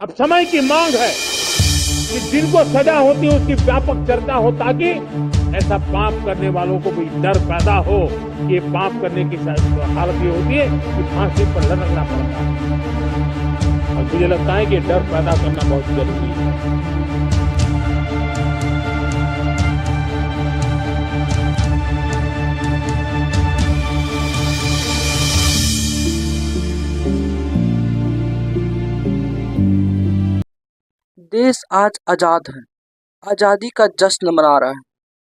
अब समय की मांग है कि जिनको सजा होती है उसकी व्यापक चर्चा हो, ताकि ऐसा पाप करने वालों को भी डर पैदा हो कि ये पाप करने की हालत ये होती है कि फांसी पर लटकना पड़ता है। और मुझे लगता है कि डर पैदा करना बहुत जरूरी है। देश आज आजाद है। आजादी का जश्न मना रहा है,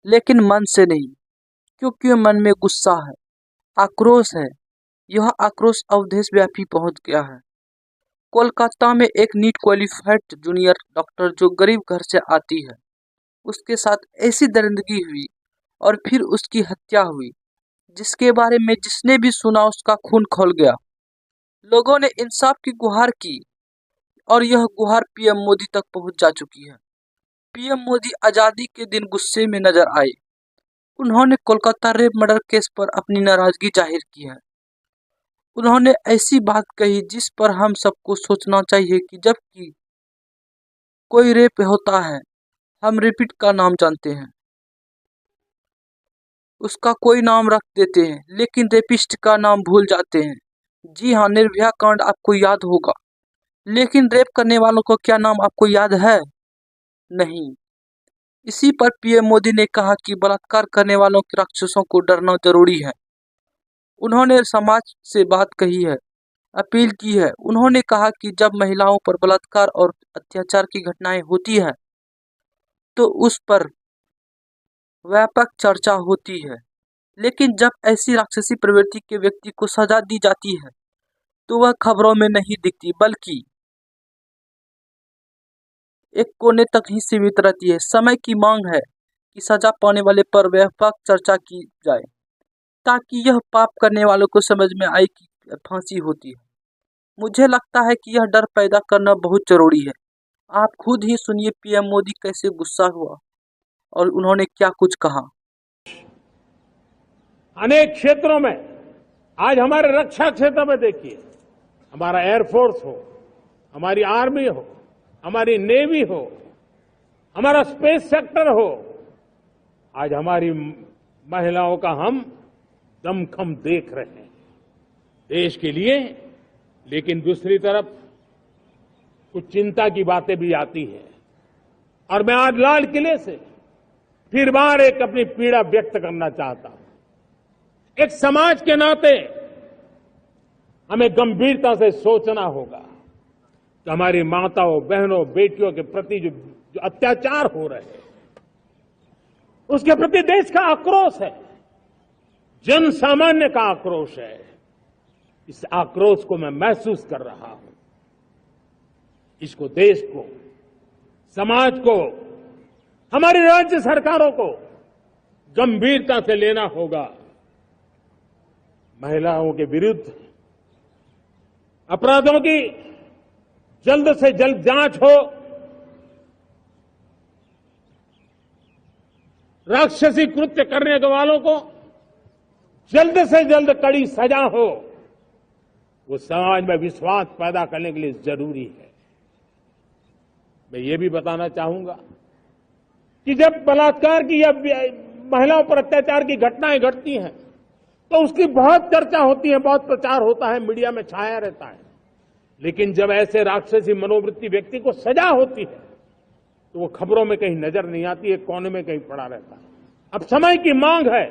लेकिन मन से नहीं, क्योंकि मन में गुस्सा है, आक्रोश है। यह आक्रोश अब देशव्यापी पहुंच गया है। कोलकाता में एक नीट क्वालिफाइड जूनियर डॉक्टर जो गरीब घर से आती है, उसके साथ ऐसी दरिंदगी हुई और फिर उसकी हत्या हुई, जिसके बारे में जिसने भी सुना उसका खून खौल गया। लोगों ने इंसाफ की गुहार की और यह गुहार पीएम मोदी तक पहुंच जा चुकी है। पीएम मोदी आजादी के दिन गुस्से में नजर आए। उन्होंने कोलकाता रेप मर्डर केस पर अपनी नाराजगी जाहिर की है। उन्होंने ऐसी बात कही जिस पर हम सबको सोचना चाहिए कि जब कि कोई रेप होता है, हम रेपिड का नाम जानते हैं, उसका कोई नाम रख देते हैं, लेकिन रेपिस्ट का नाम भूल जाते हैं। जी हाँ, निर्भया कांड आपको याद होगा, लेकिन रेप करने वालों को क्या नाम आपको याद है? नहीं। इसी पर पीएम मोदी ने कहा कि बलात्कार करने वालों के राक्षसों को डरना जरूरी है। उन्होंने समाज से बात कही है, अपील की है। उन्होंने कहा कि जब महिलाओं पर बलात्कार और अत्याचार की घटनाएं होती है तो उस पर व्यापक चर्चा होती है, लेकिन जब ऐसी राक्षसी प्रवृत्ति के व्यक्ति को सजा दी जाती है तो वह खबरों में नहीं दिखती, बल्कि एक कोने तक ही सीमित रहती है। समय की मांग है कि सजा पाने वाले पर व्यापक चर्चा की जाए, ताकि यह पाप करने वालों को समझ में आए कि फांसी होती है। मुझे लगता है कि यह डर पैदा करना बहुत जरूरी है। आप खुद ही सुनिए पीएम मोदी कैसे गुस्सा हुआ और उन्होंने क्या कुछ कहा। अनेक क्षेत्रों में आज हमारे रक्षा क्षेत्र में देखिए, हमारा एयरफोर्स हो, हमारी आर्मी हो, हमारी नेवी हो, हमारा स्पेस सेक्टर हो, आज हमारी महिलाओं का हम दमखम देख रहे हैं देश के लिए। लेकिन दूसरी तरफ कुछ चिंता की बातें भी आती है, और मैं आज लाल किले से फिर बार एक अपनी पीड़ा व्यक्त करना चाहता हूं। एक समाज के नाते हमें गंभीरता से सोचना होगा कि हमारी माताओं, बहनों, बेटियों के प्रति जो अत्याचार हो रहे हैं, उसके प्रति देश का आक्रोश है, जन सामान्य का आक्रोश है। इस आक्रोश को मैं महसूस कर रहा हूं। इसको देश को, समाज को, हमारी राज्य सरकारों को गंभीरता से लेना होगा। महिलाओं के विरुद्ध अपराधों की जल्द से जल्द जांच हो, राक्षसी कृत्य करने वालों को जल्द से जल्द कड़ी सजा हो, वो समाज में विश्वास पैदा करने के लिए जरूरी है। मैं ये भी बताना चाहूंगा कि जब बलात्कार की या महिलाओं पर अत्याचार की घटनाएं घटती हैं तो उसकी बहुत चर्चा होती है, बहुत प्रचार होता है, मीडिया में छाया रहता है। लेकिन जब ऐसे राक्षसी मनोवृत्ति व्यक्ति को सजा होती है तो वो खबरों में कहीं नजर नहीं आती, एक कोने में कहीं पड़ा रहता है। अब समय की मांग है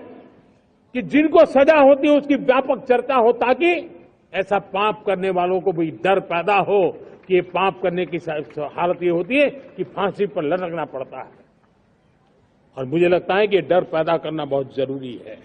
कि जिनको सजा होती है उसकी व्यापक चर्चा हो, ताकि ऐसा पाप करने वालों को भी डर पैदा हो कि ये पाप करने की हालत ये होती है कि फांसी पर लटकना पड़ता है। और मुझे लगता है कि डर पैदा करना बहुत जरूरी है।